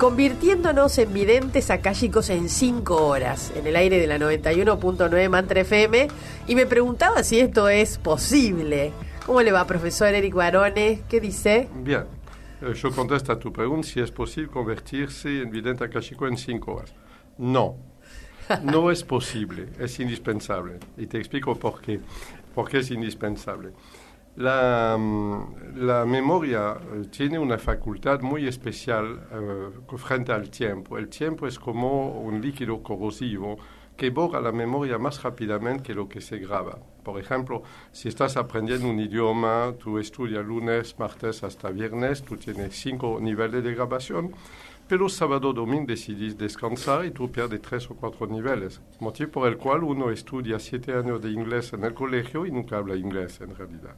convirtiéndonos en videntes akáshicos en 5 horas, en el aire de la 91.9 Mantra FM, y me preguntaba si esto es posible. ¿Cómo le va, profesor Eric Barone? ¿Qué dice? Bien, yo contesto a tu pregunta si es posible convertirse en vidente akáshico en 5 horas. No, no es posible, es indispensable. Y te explico por qué. ¿Por qué es indispensable? La memoria tiene una facultad muy especial frente al tiempo. El tiempo es como un líquido corrosivo que borra la memoria más rápidamente que lo que se graba. Por ejemplo, si estás aprendiendo un idioma, tú estudias lunes, martes hasta viernes, tú tienes 5 niveles de grabación, pero sábado, domingo decidís descansar y tú pierdes 3 o 4 niveles. Motivo por el cual uno estudia 7 años de inglés en el colegio y nunca habla inglés en realidad.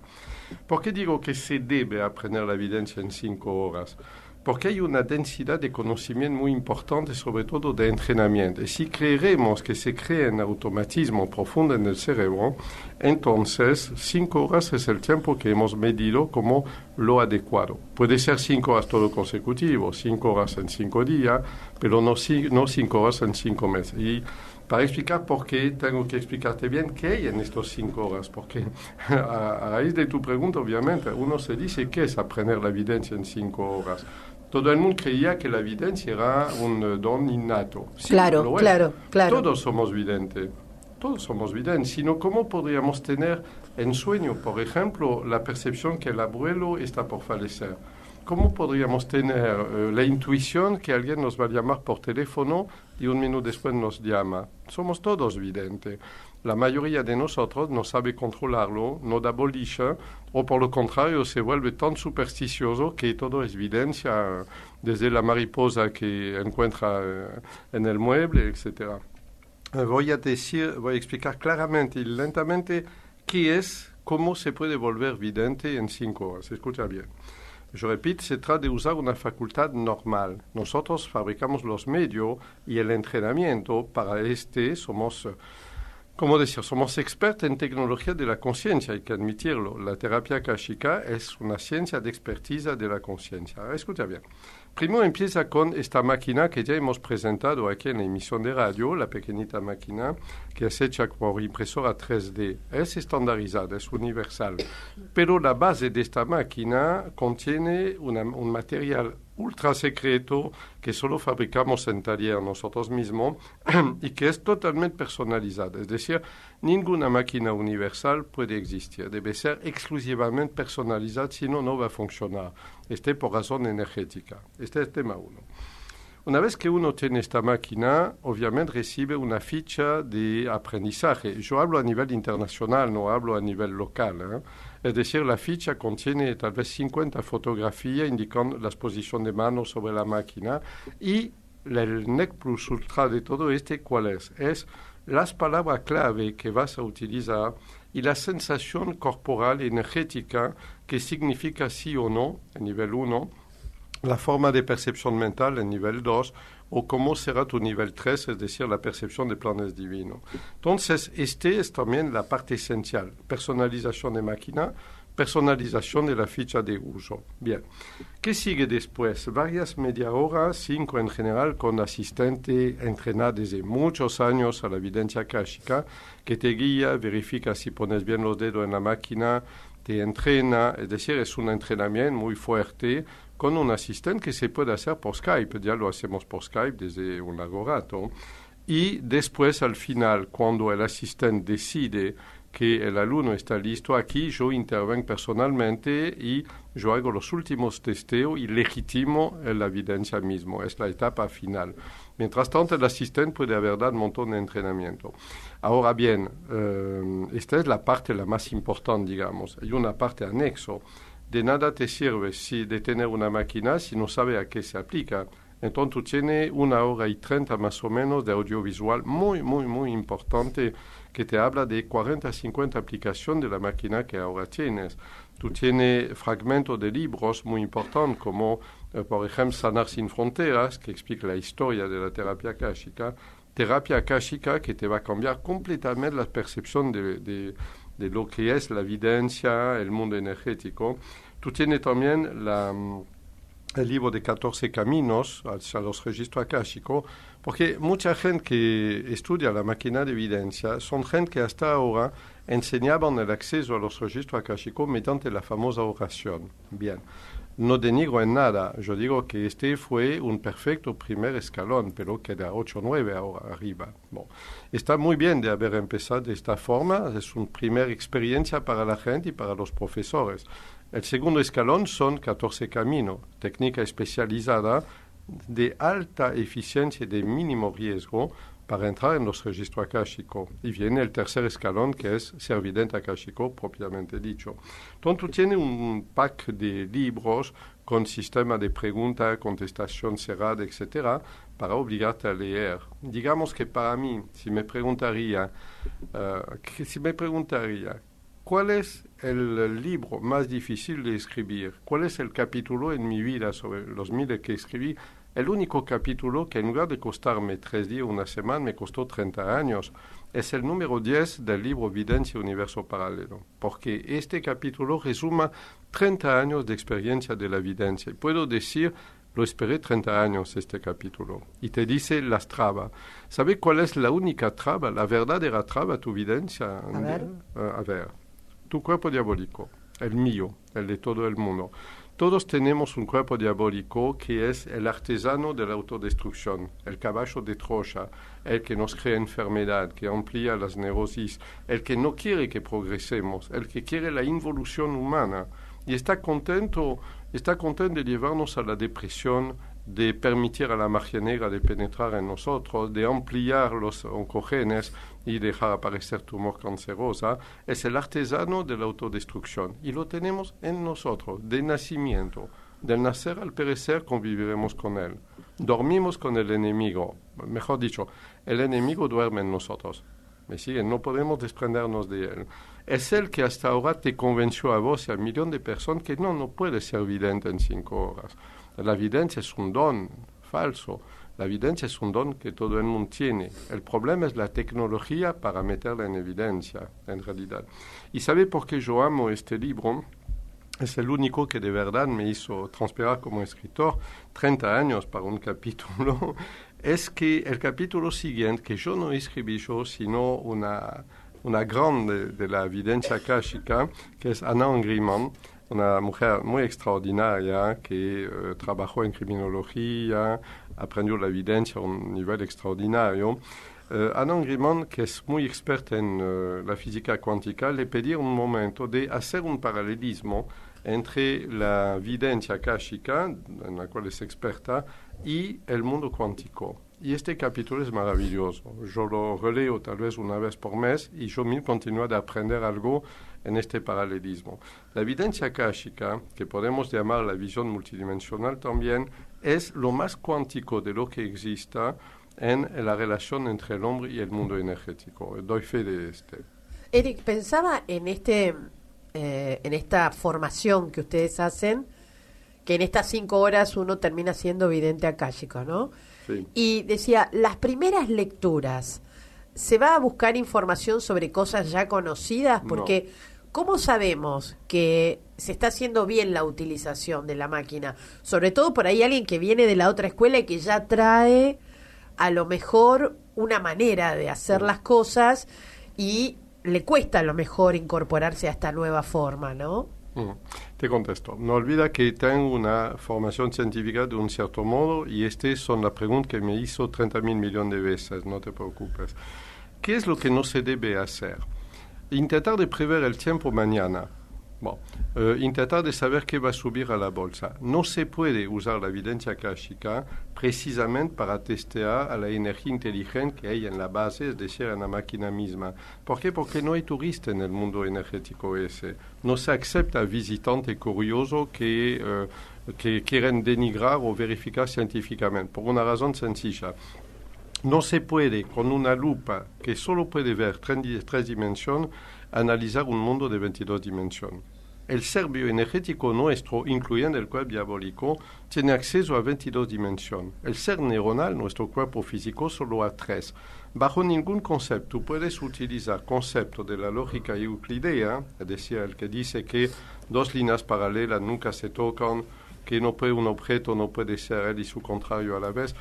¿Por qué digo que se debe aprender la evidencia en 5 horas? Porque hay una densidad de conocimiento muy importante, sobre todo de entrenamiento. Y si creemos que se crea un automatismo profundo en el cerebro, entonces 5 horas es el tiempo que hemos medido como lo adecuado. Puede ser 5 horas todo consecutivo, 5 horas en 5 días, pero no 5 horas en 5 meses. Y para explicar por qué, tengo que explicarte bien qué hay en estos 5 horas, porque a raíz de tu pregunta, obviamente, uno se dice qué es aprender la evidencia en 5 horas. Todo el mundo creía que la evidencia era un don innato. Sí, claro. Todos somos videntes, sino cómo podríamos tener en sueño, por ejemplo, la percepción que el abuelo está por fallecer. ¿Cómo podríamos tener la intuición que alguien nos va a llamar por teléfono y un minuto después nos llama? Somos todos videntes. La mayoría de nosotros no sabe controlarlo, no da boliche, o por lo contrario se vuelve tan supersticioso que todo es evidencia, desde la mariposa que encuentra en el mueble, etc. Voy a explicar claramente y lentamente cómo se puede volver vidente en 5 horas. Escucha bien. Yo repito, se trata de usar una facultad normal. Nosotros fabricamos los medios y el entrenamiento. Para somos expertos en tecnología de la conciencia, hay que admitirlo. La terapia akáshica es una ciencia de expertiza de la conciencia. Escucha bien. Primero empieza con esta máquina que ya hemos presentado aquí en la emisión de radio, la pequeñita máquina que es hecha por impresora 3D. Es estandarizada, es universal. Pero la base de esta máquina contiene un material ultra secreto que solo fabricamos en taller nosotros mismos y que es totalmente personalizada. Es decir, ninguna máquina universal puede existir. Debe ser exclusivamente personalizada, si no, no va a funcionar. Por razón energética. Este es el tema 1. Una vez que uno tiene esta máquina, obviamente recibe una ficha de aprendizaje. Yo hablo a nivel internacional, no hablo a nivel local. Es decir, la ficha contiene tal vez 50 fotografías indicando la posición de mano sobre la máquina. Y el nec plus ultra de todo ¿cuál es? Es las palabras clave que vas a utilizar y la sensación corporal energética que significa sí o no, en nivel 1, la forma de percepción mental en nivel 2, o cómo será tu nivel 3, es decir, la percepción de planes divinos. Entonces, es también la parte esencial, personalización de máquina, personalización de la ficha de uso. Bien, ¿qué sigue después? Varias media horas, 5 en general, con asistente entrenado desde muchos años a la evidencia akáshica, que te guía, verifica si pones bien los dedos en la máquina, te entrena, es decir, es un entrenamiento muy fuerte, con un asistente que se puede hacer por Skype, ya lo hacemos por Skype desde un largo rato, y después al final, cuando el asistente decide que el alumno está listo, aquí yo intervengo personalmente y yo hago los últimos testeos y legitimo la evidencia mismo, es la etapa final. Mientras tanto, el asistente puede haber dado un montón de entrenamiento. Ahora bien, esta es la parte la más importante, digamos. Hay una parte anexo. De nada te sirve de tener una máquina si no sabe a qué se aplica. Entonces tú tienes 1 hora y 30 más o menos de audiovisual muy, muy, muy importante que te habla de 40 a 50 aplicaciones de la máquina que ahora tienes. Tú tienes fragmentos de libros muy importantes como, por ejemplo, Sanar sin Fronteras, que explica la historia de la terapia akáshica que te va a cambiar completamente la percepción de lo que es la evidencia, el mundo energético. Tú tienes también el libro de 14 caminos hacia los registros akáshicos, porque mucha gente que estudia la máquina de evidencia son gente que hasta ahora enseñaban el acceso a los registros akáshicos mediante la famosa oración. Bien, no denigro en nada, yo digo que este fue un perfecto primer escalón, pero queda 8 o 9 ahora arriba. Bon. Está muy bien de haber empezado de esta forma, es una primera experiencia para la gente y para los profesores. El segundo escalón son 14 caminos, técnica especializada de alta eficiencia y de mínimo riesgo para entrar en los registros akáshicos. Y viene el tercer escalón, que es ser vidente akáshico propiamente dicho. Entonces, tiene un pack de libros con sistema de pregunta, contestación cerrada, etcétera, para obligarte a leer. Digamos que para mí, si me preguntaría ¿cuál es el libro más difícil de escribir? ¿Cuál es el capítulo en mi vida sobre los miles que escribí? El único capítulo que en lugar de costarme 3 días o una semana me costó 30 años es el número 10 del libro Videncia Universo Paralelo, porque este capítulo resuma 30 años de experiencia de la videncia. Y puedo decir, lo esperé 30 años este capítulo. Y te dice las trabas. ¿Sabe cuál es la única traba, la verdadera traba a tu videncia? A ver. Tu cuerpo diabólico, el mío, el de todo el mundo. Todos tenemos un cuerpo diabólico que es el artesano de la autodestrucción, el caballo de Troya, el que nos crea enfermedad, que amplía las neurosis, el que no quiere que progresemos, el que quiere la involución humana y está contento de llevarnos a la depresión, de permitir a la magia negra de penetrar en nosotros, de ampliar los oncogenes y dejar aparecer tumor cancerosa, es el artesano de la autodestrucción. Y lo tenemos en nosotros, de nacimiento. Del nacer al perecer conviviremos con él. Dormimos con el enemigo. Mejor dicho, el enemigo duerme en nosotros. ¿Me siguen? No podemos desprendernos de él. Es el que hasta ahora te convenció a vos y a 1 millón de personas que no puedes ser vidente en 5 horas. La evidencia es un don falso. La evidencia es un don que todo el mundo tiene. El problema es la tecnología para meterla en evidencia, en realidad. ¿Y sabe por qué yo amo este libro? Es el único que de verdad me hizo transpirar como escritor 30 años para un capítulo. Es que el capítulo siguiente, que yo no escribí yo, sino una grande de la evidencia akáshica, que es Anna Angriman, una mujer muy extraordinaria que trabajó en criminología, aprendió la evidencia a un nivel extraordinario. Anna Angriman, que es muy experta en la física cuántica, le pedí un momento de hacer un paralelismo entre la evidencia akáshica, en la cual es experta, y el mundo cuántico. Y este capítulo es maravilloso. Yo lo releo tal vez una vez por mes y yo mismo continúo a aprender algo en este paralelismo. La evidencia akáshica, que podemos llamar la visión multidimensional también, es lo más cuántico de lo que exista en la relación entre el hombre y el mundo energético. Doy fe de este. Eric, pensaba en esta formación que ustedes hacen, que en estas 5 horas uno termina siendo vidente akáshico, ¿no? Sí. Y decía, las primeras lecturas, ¿se va a buscar información sobre cosas ya conocidas? Porque, ¿cómo sabemos que se está haciendo bien la utilización de la máquina? Sobre todo por ahí alguien que viene de la otra escuela y que ya trae a lo mejor una manera de hacer las cosas y le cuesta a lo mejor incorporarse a esta nueva forma, ¿no? Te contesto. No olvida que tengo una formación científica de un cierto modo y estas son las preguntas que me hizo 30.000 millones de veces, no te preocupes. ¿Qué es lo que no se debe hacer? Intentar de prever el tiempo mañana. Intentar de saber qué va a subir a la bolsa. No se puede usar la evidencia akáshica precisamente para testear a la energía inteligente que hay en la base, es decir, en la máquina misma. ¿Por qué? Porque no hay turista en el mundo energético ese. No se acepta visitantes curiosos que quieren denigrar o verificar científicamente, por una razón sencilla. No se puede, con una lupa que solo puede ver 3 dimensiones, analizar un mundo de 22 dimensiones. El ser bioenergético nuestro, incluyendo el cuerpo diabólico, tiene acceso a 22 dimensiones. El ser neuronal, nuestro cuerpo físico, solo a 3. Bajo ningún concepto puedes utilizar concepto de la lógica euclidea, es decir, el que dice que 2 líneas paralelas nunca se tocan, que un objeto no puede ser él y su contrario a la vez.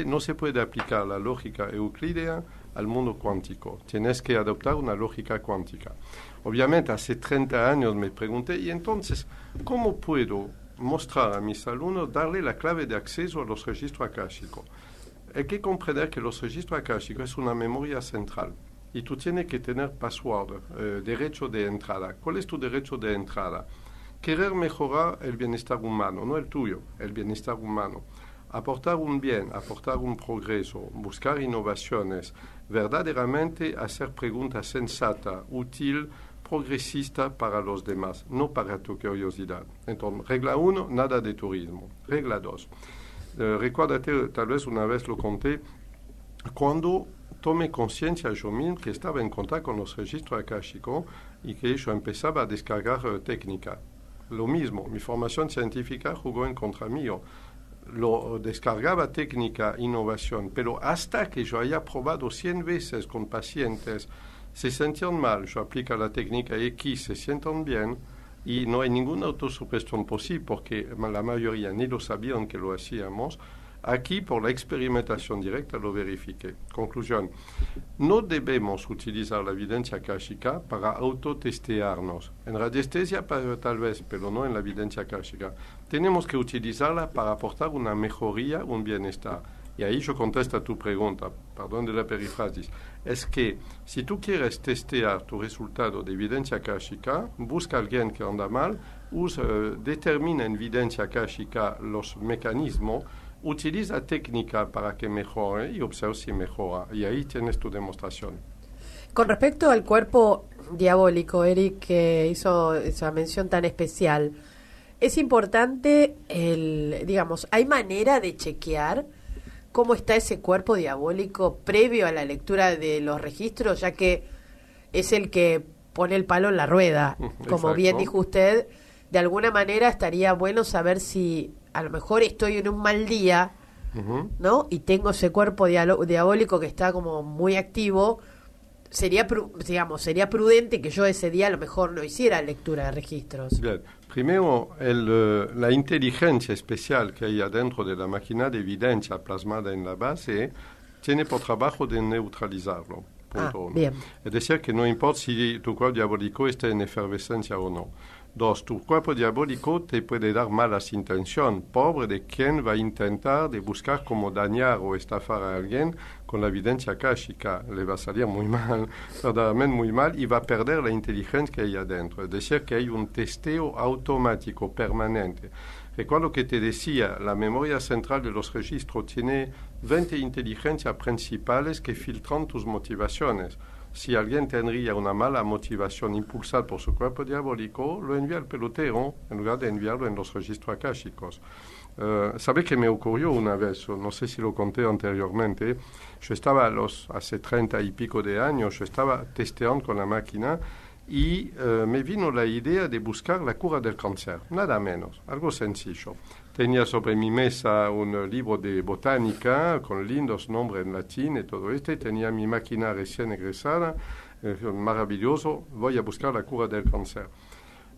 No se puede aplicar la lógica euclídea al mundo cuántico. Tienes que adoptar una lógica cuántica. Obviamente, hace 30 años me pregunté, y entonces, ¿cómo puedo mostrar a mis alumnos, darle la clave de acceso a los registros akáshicos? Hay que comprender que los registros akáshicos es una memoria central y tú tienes que tener password, derecho de entrada. ¿Cuál es tu derecho de entrada? Querer mejorar el bienestar humano, no el tuyo, el bienestar humano. Aportar un bien, aportar un progreso, buscar innovaciones, verdaderamente hacer preguntas sensatas, útil, progresista para los demás, no para tu curiosidad. Entonces, regla 1, nada de turismo. Regla 2. Recuérdate, tal vez una vez lo conté, cuando tomé conciencia yo mismo que estaba en contacto con los registros akáshicos y que yo empezaba a descargar técnica. Lo mismo, mi formación científica jugó en contra mío. Lo descargaba técnica, innovación, pero hasta que yo haya probado 100 veces con pacientes, se sentían mal, yo aplico la técnica X, se sientan bien y no hay ninguna autosugestión posible porque la mayoría ni lo sabían que lo hacíamos. Aquí, por la experimentación directa, lo verifiqué. Conclusión, no debemos utilizar la evidencia akáshica para autotestearnos. En radiestesia tal vez, pero no en la evidencia akáshica. Tenemos que utilizarla para aportar una mejoría, un bienestar. Y ahí yo contesto a tu pregunta, perdón de la perifrasis. Es que si tú quieres testear tu resultado de evidencia akáshica, busca a alguien que anda mal, determina en evidencia akáshica los mecanismos, utiliza técnica para que mejore y observa si mejora. Y ahí tienes tu demostración. Con respecto al cuerpo diabólico, Eric, que hizo esa mención tan especial, es importante, ¿hay manera de chequear cómo está ese cuerpo diabólico previo a la lectura de los registros, ya que es el que pone el palo en la rueda? Como Exacto. Bien dijo usted, de alguna manera estaría bueno saber si a lo mejor estoy en un mal día, ¿no? Y tengo ese cuerpo diabólico que está como muy activo. Sería prudente que yo ese día a lo mejor no hiciera lectura de registros. Bien. Primero, la inteligencia especial que hay adentro de la máquina de evidencia plasmada en la base tiene por trabajo de neutralizarlo. Punto uno. Bien. Es decir, que no importa si tu cuerpo diabólico está en efervescencia o no. 2, tu cuerpo diabólico te puede dar malas intenciones, pobre de quien va a intentar de buscar cómo dañar o estafar a alguien con la evidencia akáshica. Le va a salir muy mal, verdaderamente muy mal, y va a perder la inteligencia que hay adentro. Es decir, que hay un testeo automático permanente. Recuerdo que te decía, la memoria central de los registros tiene 20 inteligencias principales que filtran tus motivaciones. Si alguien tendría una mala motivación impulsada por su cuerpo diabólico, lo envía al pelotero en lugar de enviarlo en los registros akáshicos. ¿Sabe qué me ocurrió una vez? No sé si lo conté anteriormente. Yo estaba hace 30 y pico de años, yo estaba testeando con la máquina y me vino la idea de buscar la cura del cáncer, nada menos, algo sencillo. Tenía sobre mi mesa un libro de botánica con lindos nombres en latín y todo esto, y tenía mi máquina recién egresada, maravilloso, voy a buscar la cura del cáncer.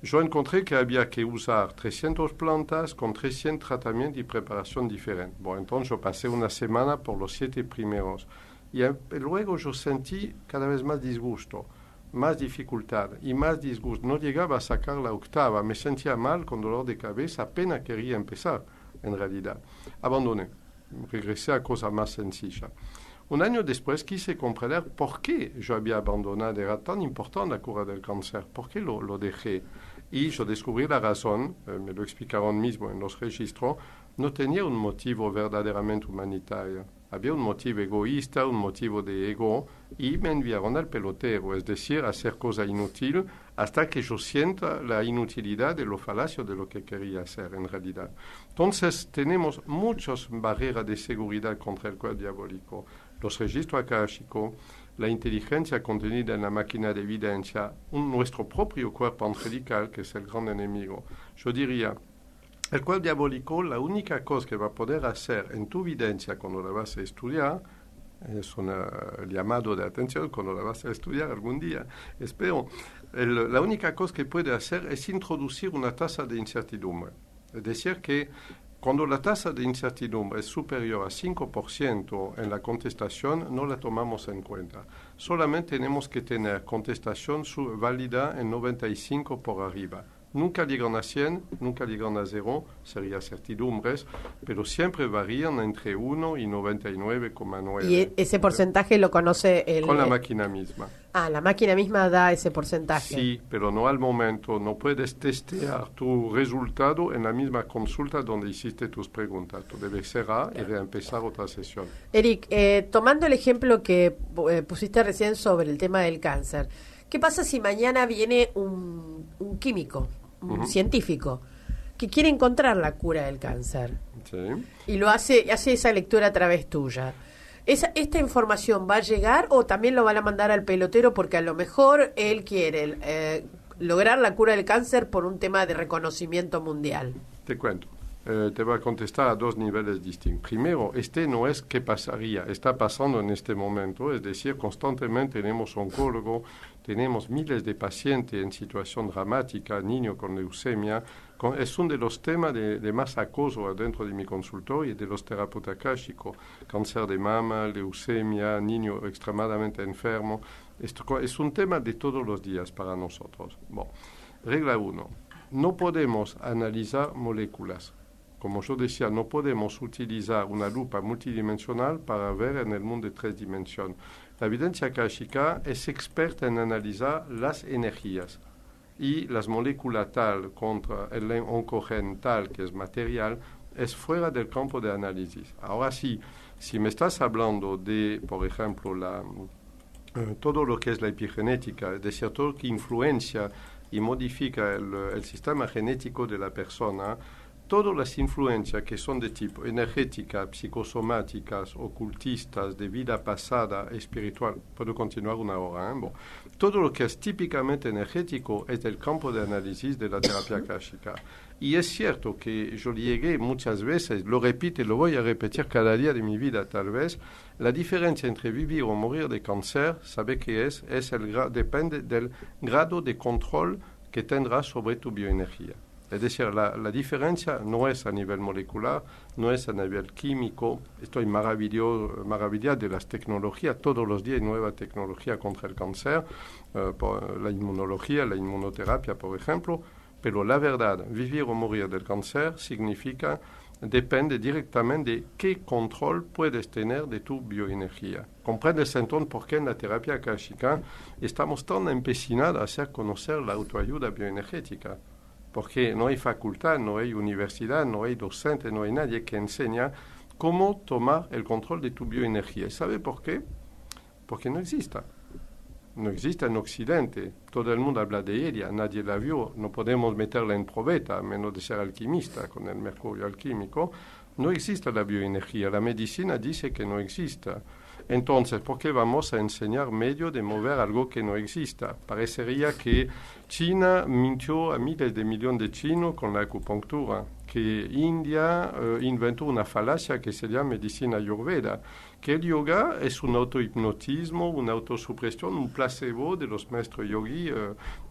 Yo encontré que había que usar 300 plantas con 300 tratamientos y preparación diferentes. Bueno, entonces yo pasé una semana por los 7 primeros y luego yo sentí cada vez más disgusto, más dificultad y más disgusto. No llegaba a sacar la octava, me sentía mal, con dolor de cabeza, apenas quería empezar, en realidad. Abandoné, regresé a cosas más sencillas. Un año después quise comprender por qué yo había abandonado, era tan importante la cura del cáncer, por qué lo dejé. Y yo descubrí la razón, me lo explicaron mismo en los registros, no tenía un motivo verdaderamente humanitario. Había un motivo egoísta, un motivo de ego, y me enviaron al pelotero, es decir, a hacer cosas inútiles hasta que yo sienta la inutilidad de lo falacio de lo que quería hacer en realidad. Entonces, tenemos muchas barreras de seguridad contra el cuerpo diabólico. Los registros akáshicos, la inteligencia contenida en la máquina de evidencia, nuestro propio cuerpo angelical, que es el gran enemigo. Yo diría, el cuerpo diabólico, la única cosa que va a poder hacer en tu evidencia cuando la vas a estudiar, es un llamado de atención cuando la vas a estudiar algún día, espero, la única cosa que puede hacer es introducir una tasa de incertidumbre. Es decir, que cuando la tasa de incertidumbre es superior a 5% en la contestación, no la tomamos en cuenta. Solamente tenemos que tener contestación válida en 95 por arriba. Nunca llegan a 100, nunca llegan a 0, serían certidumbres, pero siempre varían entre 1 y 99,9. ¿Y ese porcentaje lo conoce con la máquina misma? Ah, la máquina misma da ese porcentaje. Sí, pero no al momento. No puedes testear tu resultado en la misma consulta donde hiciste tus preguntas. Tú debes cerrar y reempezar otra sesión. Eric, tomando el ejemplo que pusiste recién sobre el tema del cáncer, ¿qué pasa si mañana viene un químico, un científico, que quiere encontrar la cura del cáncer? Sí. Y hace esa lectura a través tuya. ¿Esta información va a llegar o también lo van a mandar al pelotero porque a lo mejor él quiere lograr la cura del cáncer por un tema de reconocimiento mundial? Te cuento. Te voy a contestar a dos niveles distintos. Primero, no es qué pasaría, está pasando en este momento, es decir, constantemente tenemos oncólogo, tenemos miles de pacientes en situación dramática, niños con leucemia. Es uno de los temas de más acoso dentro de mi consultorio y de los terapeutas cáshicos. Cáncer de mama, leucemia, niño extremadamente enfermo. Esto es un tema de todos los días para nosotros. Bueno, regla 1. No podemos analizar moléculas. Como yo decía, no podemos utilizar una lupa multidimensional para ver en el mundo de 3 dimensiones. La evidencia káshica es experta en analizar las energías y las moléculas tal contra el oncogen tal, que es material, es fuera del campo de análisis. Ahora sí, si me estás hablando de, por ejemplo, todo lo que es la epigenética, es decir, todo lo que influencia y modifica el sistema genético de la persona, todas las influencias que son de tipo energética, psicosomáticas, ocultistas, de vida pasada, espiritual, puedo continuar una hora, Bon. Todo lo que es típicamente energético es del campo de análisis de la terapia káshica. Y es cierto que yo llegué muchas veces, lo repito y lo voy a repetir cada día de mi vida tal vez, la diferencia entre vivir o morir de cáncer, ¿sabe qué es? Depende del grado de control que tendrás sobre tu bioenergía. Es decir, la diferencia no es a nivel molecular, no es a nivel químico. Estoy maravillado de las tecnologías. Todos los días hay nueva tecnología contra el cáncer, por la inmunología, la inmunoterapia, por ejemplo. Pero la verdad, vivir o morir del cáncer depende directamente de qué control puedes tener de tu bioenergía. ¿Comprendes entonces por qué en la terapia káshica estamos tan empecinados a hacer conocer la autoayuda bioenergética? Porque no hay facultad, no hay universidad, no hay docente, no hay nadie que enseña cómo tomar el control de tu bioenergía. ¿Y sabe por qué? Porque no existe. No existe en Occidente. Todo el mundo habla de ella, nadie la vio. No podemos meterla en probeta, a menos de ser alquimista con el mercurio alquímico. No existe la bioenergía. La medicina dice que no existe. Entonces, ¿por qué vamos a enseñar medio de mover algo que no exista? Parecería que China mintió a miles de millones de chinos con la acupuntura, que India inventó una falacia que se llama medicina ayurveda, que el yoga es un autohipnotismo, una autosupresión, un placebo de los maestros yogis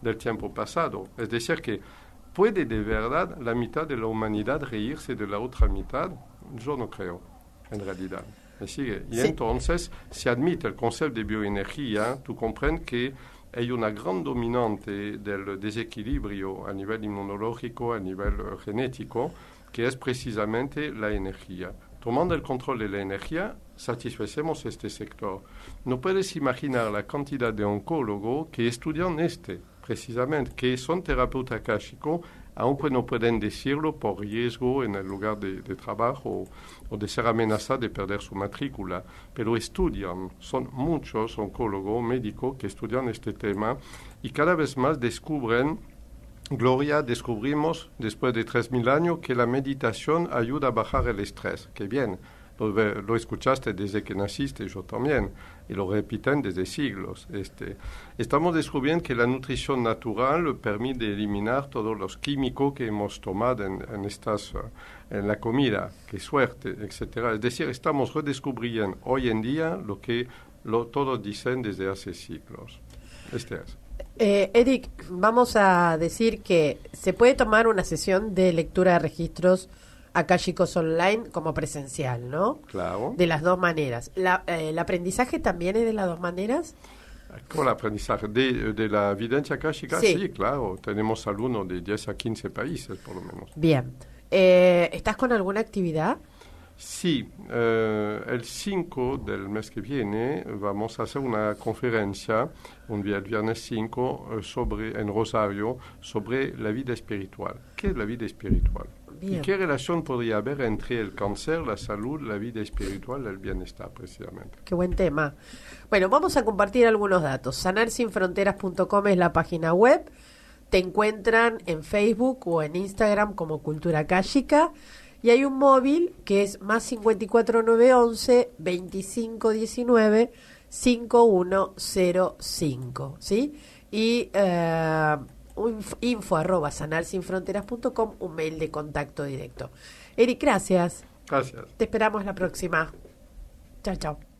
del tiempo pasado. Es decir, que ¿puede de verdad la mitad de la humanidad reírse de la otra mitad? Yo no creo, en realidad. ¿Me sigue? Y sí. Entonces, si admite el concepto de bioenergía, tú comprendes que hay una gran dominante del desequilibrio a nivel inmunológico, a nivel genético, que es precisamente la energía. Tomando el control de la energía, satisfacemos este sector. No puedes imaginar la cantidad de oncólogos que estudian precisamente, que son terapeutas káshicos, aunque no pueden decirlo por riesgo en el lugar de trabajo o de ser amenazados de perder su matrícula, pero estudian, son muchos oncólogos, médicos que estudian este tema y cada vez más descubrimos, después de 3.000 años, que la meditación ayuda a bajar el estrés. Qué bien, lo escuchaste desde que naciste, yo también, y lo repiten desde siglos. Estamos descubriendo que la nutrición natural permite eliminar todos los químicos que hemos tomado en la comida, qué suerte, etc. Es decir, estamos redescubriendo hoy en día lo que todos dicen desde hace siglos. Eric, vamos a decir que se puede tomar una sesión de lectura de registros akáshicos online como presencial, ¿no? Claro. De las dos maneras. ¿El aprendizaje también es de las dos maneras? Con el aprendizaje de la evidencia akáshica, Sí. sí, claro. Tenemos alumnos de 10 a 15 países, por lo menos. Bien. ¿Estás con alguna actividad? Sí, el 5 del mes que viene vamos a hacer una conferencia el viernes 5 en Rosario sobre la vida espiritual. ¿Qué es la vida espiritual? Bien. ¿Y qué relación podría haber entre el cáncer, la salud, la vida espiritual y el bienestar, precisamente? Qué buen tema. Bueno, vamos a compartir algunos datos. Sanarsinfronteras.com es la página web. Te encuentran en Facebook o en Instagram como Cultura Akáshica. Y hay un móvil que es más 54911 2519 5105, ¿sí? Y info@sanarsinfronteras.com, un mail de contacto directo. Eric, gracias. Gracias. Te esperamos la próxima. Chao, chao.